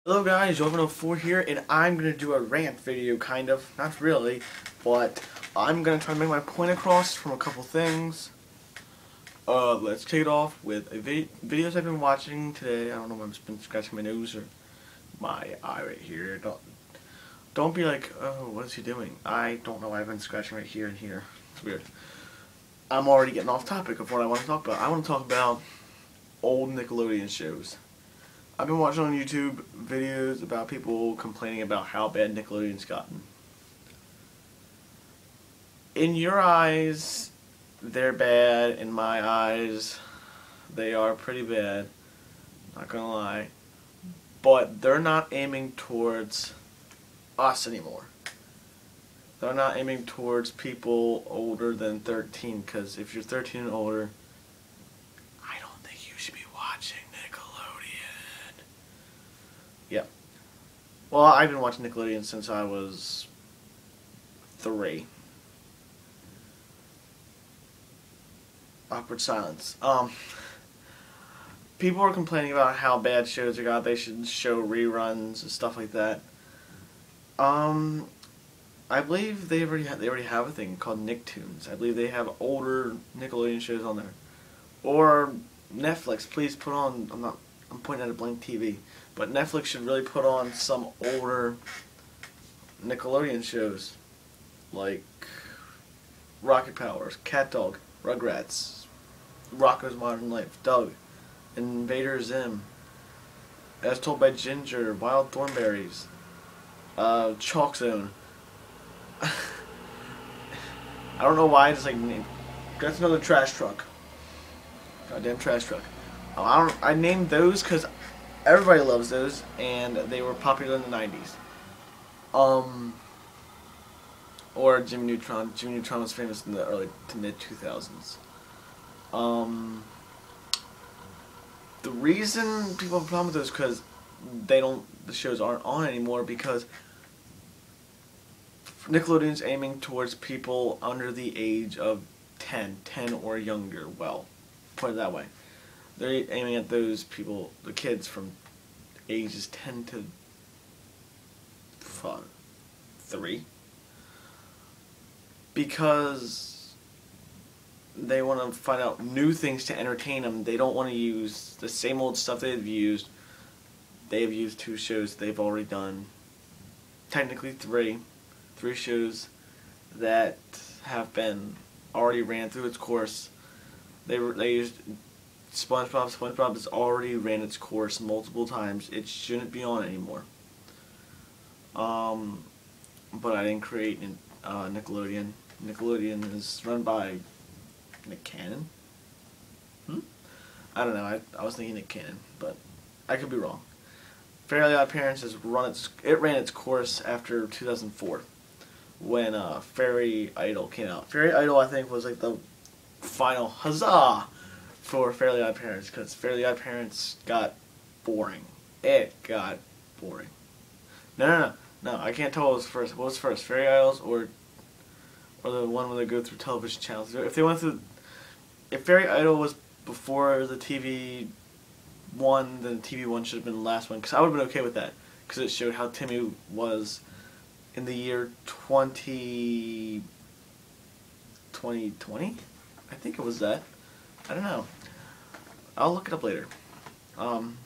Hello guys, Joven04 here, and I'm going to do a rant video, kind of. Not really, but I'm going to try to make my point across from a couple things. Let's take it off with videos I've been watching today. I don't know if I've been scratching my nose or my eye right here. Don't be like, oh, what is he doing? I don't know why I've been scratching right here and here. It's weird. I'm already getting off topic of what I want to talk about. I want to talk about old Nickelodeon shows. I've been watching on YouTube videos about people complaining about how bad Nickelodeon's gotten. In your eyes, they're bad. In my eyes, they are pretty bad. Not gonna lie. But they're not aiming towards us anymore. They're not aiming towards people older than 13, because if you're 13 and older, I don't think you should be watching Nickelodeon. Yep. Well, I've been watching Nickelodeon since I was 3. Awkward silence. People are complaining about how bad shows are got. They should show reruns and stuff like that. I believe they already have a thing called Nicktoons. I believe they have older Nickelodeon shows on there. Or Netflix, please put on. I'm pointing at a blank TV, but Netflix should really put on some older Nickelodeon shows, like Rocket Powers, Cat Dog, Rugrats, Rocko's Modern Life, Doug, Invader Zim, As Told by Ginger, Wild Thornberries, Chalk Zone. I don't know why I just that's another trash truck. Goddamn trash truck. I named those because everybody loves those, and they were popular in the 90s. Or Jimmy Neutron. Jimmy Neutron was famous in the early to mid 2000s. The reason people have a problem with those is because the shows aren't on anymore, because Nickelodeon's aiming towards people under the age of 10 or younger. Well, put it that way. They're aiming at those people, the kids from ages 10 to 3, because they want to find out new things to entertain them. They don't want to use the same old stuff they've used. They've used 2 shows they've already done. Technically 3 shows that have been already ran through its course. They used SpongeBob. SpongeBob has already ran its course multiple times. It shouldn't be on anymore. But I didn't create Nickelodeon. Nickelodeon is run by Nick Cannon. I don't know. I was thinking Nick Cannon, but I could be wrong. Fairly Odd Parents ran its course after 2004, when Fairy Idol came out. Fairy Idol, I think, was like the final huzzah for Fairly Odd Parents, because Fairly Odd Parents got boring. It got boring. No, I can't tell what was first. What was first, Fairy Idols or the one where they go through television channels? If Fairy Idol was before the TV one, then TV one should have been the last one, because I would have been okay with that, because it showed how Timmy was in the year 2020. I think it was that. I don't know. I'll look it up later. And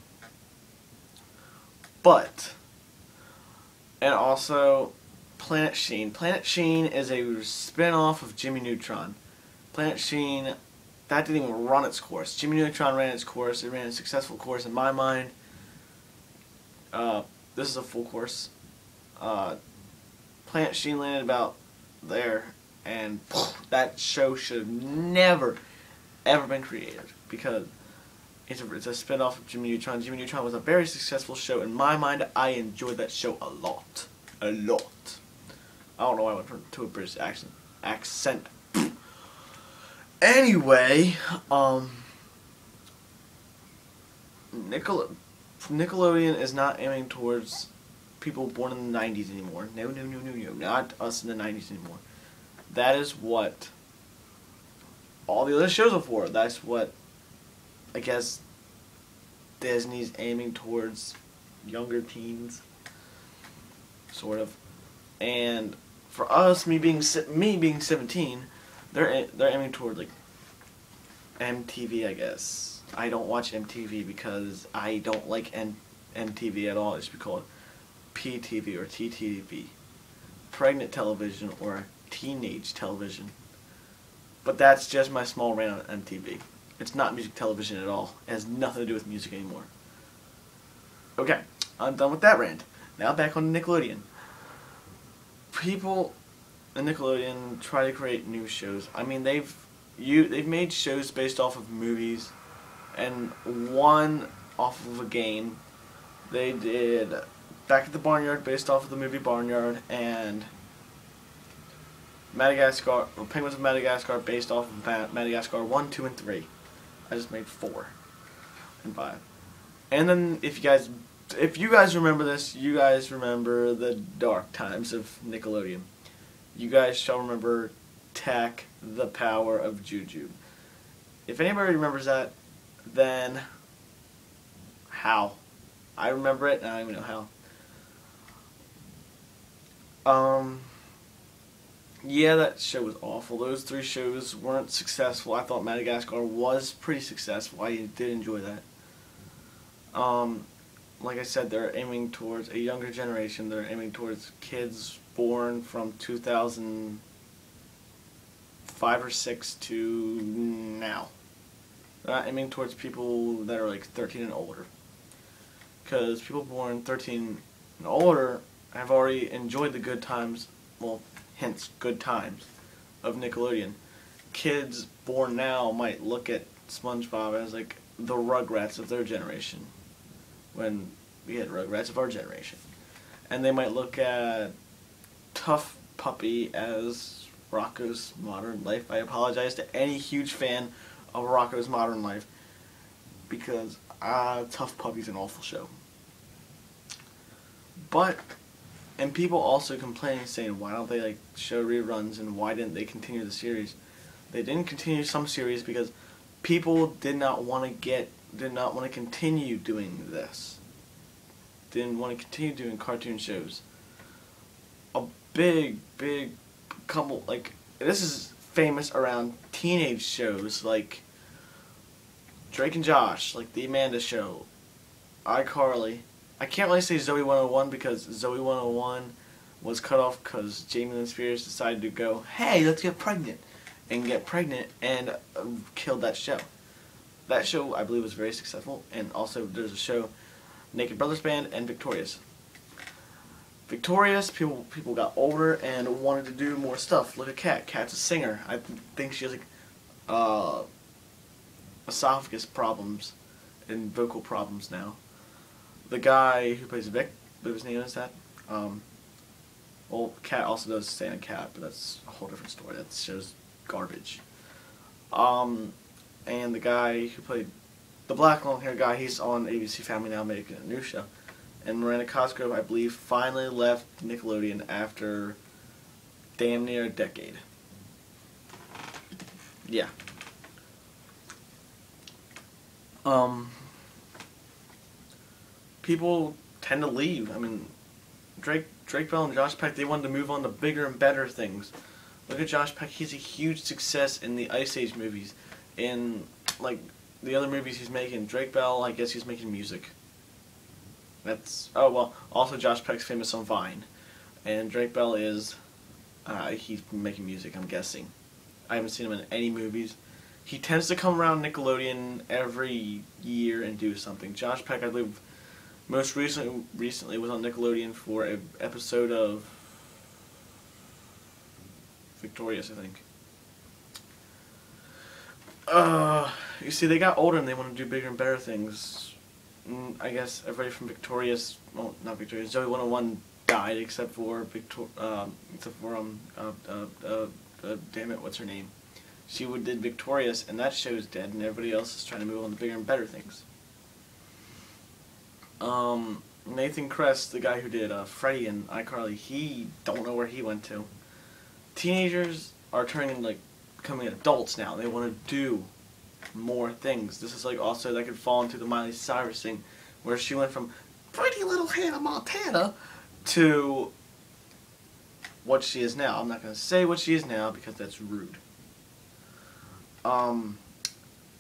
also Planet Sheen. Planet Sheen is a spin-off of Jimmy Neutron. Planet Sheen, that didn't even run its course. Jimmy Neutron ran its course. It ran a successful course in my mind. This is a full course. Planet Sheen landed about there, and that show should have never, ever been created, because it's a spin-off of Jimmy Neutron. Jimmy Neutron was a very successful show. In my mind, I enjoyed that show a lot. A lot. I don't know why I went to a British accent. Anyway, Nickelodeon is not aiming towards people born in the 90s anymore. No, not us in the 90s anymore. That is what all the other shows are for. That's what I guess Disney's aiming towards younger teens, sort of. And for us, me being 17, they're aiming toward like MTV, I guess. I don't watch MTV because I don't like MTV at all. It should be called PTV or TTV, pregnant television or teenage television. But that's just my small rant on MTV. It's not music television at all. It has nothing to do with music anymore. Okay, I'm done with that rant. Now back on Nickelodeon. People in Nickelodeon try to create new shows. I mean, they've made shows based off of movies, and one off of a game. They did Back at the Barnyard based off of the movie Barnyard, and Madagascar, or Penguins of Madagascar based off of Madagascar 1, 2, and 3. I just made 4 and 5. And then if you guys remember this, you guys remember the dark times of Nickelodeon. You guys shall remember Tak, the Power of Juju. If anybody remembers that, then how? I remember it, and I don't even know how. Yeah, that show was awful. Those 3 shows weren't successful. I thought Madagascar was pretty successful. I did enjoy that. Like I said, they're aiming towards a younger generation. They're aiming towards kids born from 2005 or 6 to now. They're not aiming towards people that are like 13 and older. Because people born 13 and older have already enjoyed the good times, well, hence, good times, of Nickelodeon. Kids born now might look at SpongeBob as like the Rugrats of their generation, when we had Rugrats of our generation. And they might look at Tough Puppy as Rocko's Modern Life. I apologize to any huge fan of Rocko's Modern Life, because Tough Puppy's an awful show. But, and people also complaining, saying, why don't they like show reruns, and why didn't they continue the series? They didn't continue some series because people did not want to continue doing this. Didn't want to continue doing cartoon shows. A big couple, like, this is famous around teenage shows like Drake and Josh, like The Amanda Show, iCarly. I can't really say Zoe 101 because Zoe 101 was cut off because Jamie Lynn Spears decided to go, hey, let's get pregnant, and killed that show. That show, I believe, was very successful, and also there's a show, Naked Brothers Band and Victorious. Victorious, people got older and wanted to do more stuff. Look at Kat. Kat's a singer. I think she has like esophagus problems and vocal problems now. The guy who plays Vic, what his name is that? Well, Kat also does Santa Cat, but that's a whole different story. That show's garbage. And the guy who played the black long-haired guy, he's on ABC Family now making a new show. And Miranda Cosgrove, I believe, finally left Nickelodeon after damn near a decade. Yeah. People tend to leave. I mean, Drake Bell and Josh Peck, they wanted to move on to bigger and better things. Look at Josh Peck, he's a huge success in the Ice Age movies. In, like, the other movies he's making. Drake Bell, I guess he's making music. That's, oh well, also Josh Peck's famous on Vine. And Drake Bell is, he's making music, I'm guessing. I haven't seen him in any movies. He tends to come around Nickelodeon every year and do something. Josh Peck, I believe, most recently was on Nickelodeon for an episode of Victorious, I think. You see, they got older and they want to do bigger and better things. I guess everybody from Victorious, well, not Victorious, Zoe 101 died except for damn it, what's her name? She did Victorious, and that show's dead, and everybody else is trying to move on to bigger and better things. Nathan Kress, the guy who did Freddy and iCarly, he don't know where he went to. Teenagers are turning, like, becoming adults now. They want to do more things. This is like also that could fall into the Miley Cyrus thing, where she went from pretty sweet little Hannah Montana to what she is now. I'm not going to say what she is now because that's rude.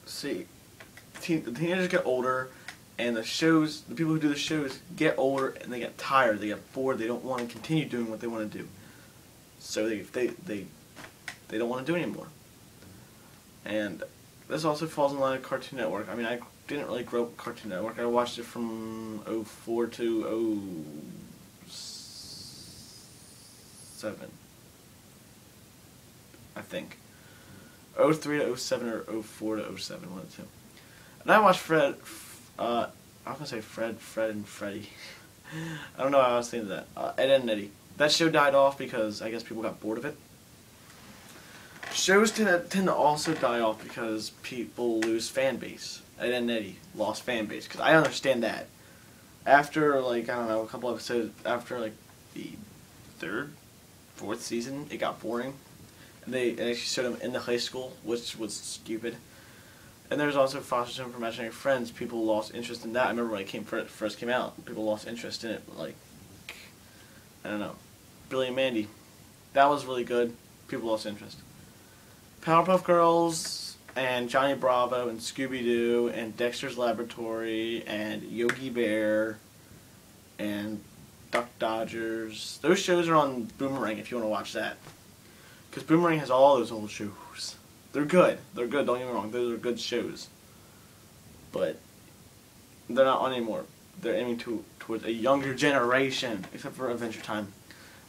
See, the teenagers get older, and the people who do the shows get older, and they get tired, they get bored, they don't want to continue doing what they want to do. So they don't want to do it anymore. And this also falls in line with Cartoon Network. I mean, I didn't really grow up with Cartoon Network. I watched it from 04 to 07, I think. 03 to 07 or 04 to 07, one of the two. And I watched Fred and Freddy. I don't know how I was thinking of that. Ed, Edd n Eddy. That show died off because I guess people got bored of it. Shows tend to also die off because people lose fan base. Ed, Edd n Eddy lost fan base, because I understand that. After, like, I don't know, a couple episodes, after, like, the third, fourth season, it got boring. And they actually showed them in the high school, which was stupid. And there's also Foster Home for Imaginary Friends. People lost interest in that. I remember when it first came out, people lost interest in it. Like, I don't know, Billy and Mandy. That was really good. People lost interest. Powerpuff Girls and Johnny Bravo and Scooby-Doo and Dexter's Laboratory and Yogi Bear and Duck Dodgers. Those shows are on Boomerang if you want to watch that. Because Boomerang has all those old shows. They're good. They're good, don't get me wrong. Those are good shows. But they're not on anymore. They're aiming towards a younger generation, except for Adventure Time.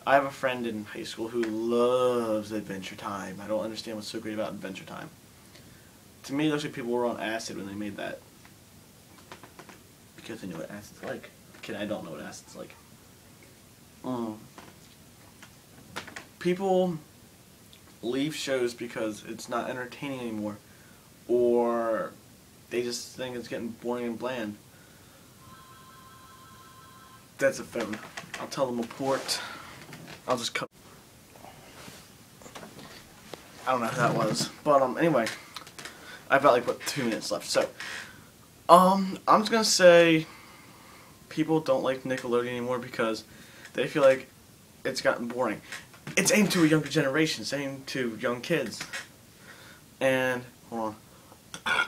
I have a friend in high school who loves Adventure Time. I don't understand what's so great about Adventure Time. To me, it looks like people were on acid when they made that. Because they knew what acid's like. Kid, I don't know what acid's like. People leave shows because it's not entertaining anymore, or they just think it's getting boring and bland. That's a phone. I'll tell them report. I'll just cut. I don't know who that was, but anyway, I've got like 2 minutes left. So, I'm just gonna say people don't like Nickelodeon anymore because they feel like it's gotten boring. It's aimed to a younger generation. It's aimed to young kids. And, hold on.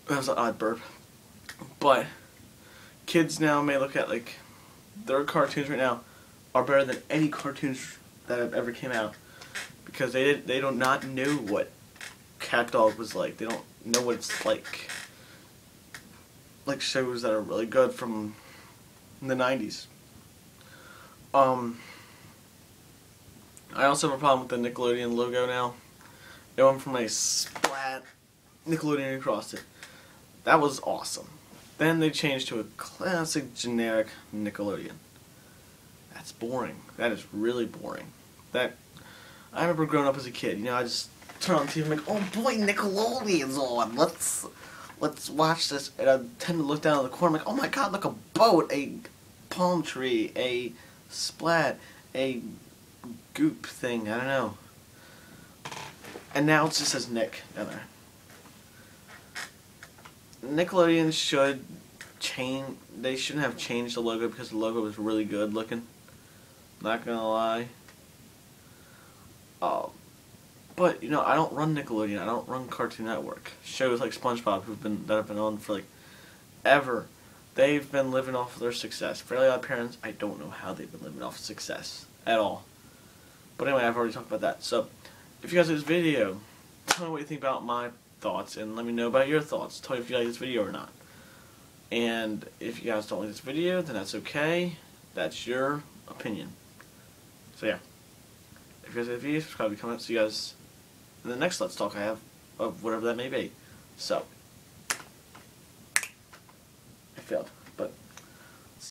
That was an odd burp. But, kids now may look at, like, their cartoons right now are better than any cartoons that have ever came out. Because they do not know what Cat Dog was like. They don't know what it's like. Like shows that are really good from the 90s. I also have a problem with the Nickelodeon logo now. It went from a splat Nickelodeon across it. That was awesome. Then they changed to a classic generic Nickelodeon. That's boring. That is really boring. I remember growing up as a kid, you know, I just turn on the TV and I'm like, oh boy, Nickelodeon's on. Let's watch this. And I tend to look down in the corner, I'm like, oh my god, look, a boat, a palm tree, a splat, a goop thing, I don't know. And now it just says Nick down there. Nickelodeon should change. They shouldn't have changed the logo because the logo was really good looking. Not gonna lie. But you know, I don't run Nickelodeon. I don't run Cartoon Network. Shows like SpongeBob that have been on for like ever. They've been living off of their success. Fairly Odd Parents, I don't know how they've been living off of success at all. But anyway, I've already talked about that. So, if you guys like this video, tell me what you think about my thoughts, and let me know about your thoughts. Tell me if you like this video or not. And if you guys don't like this video, then that's okay. That's your opinion. So yeah. If you guys like the video, subscribe, comment, see you guys in the next Let's Talk I have, of whatever that may be. So, I failed.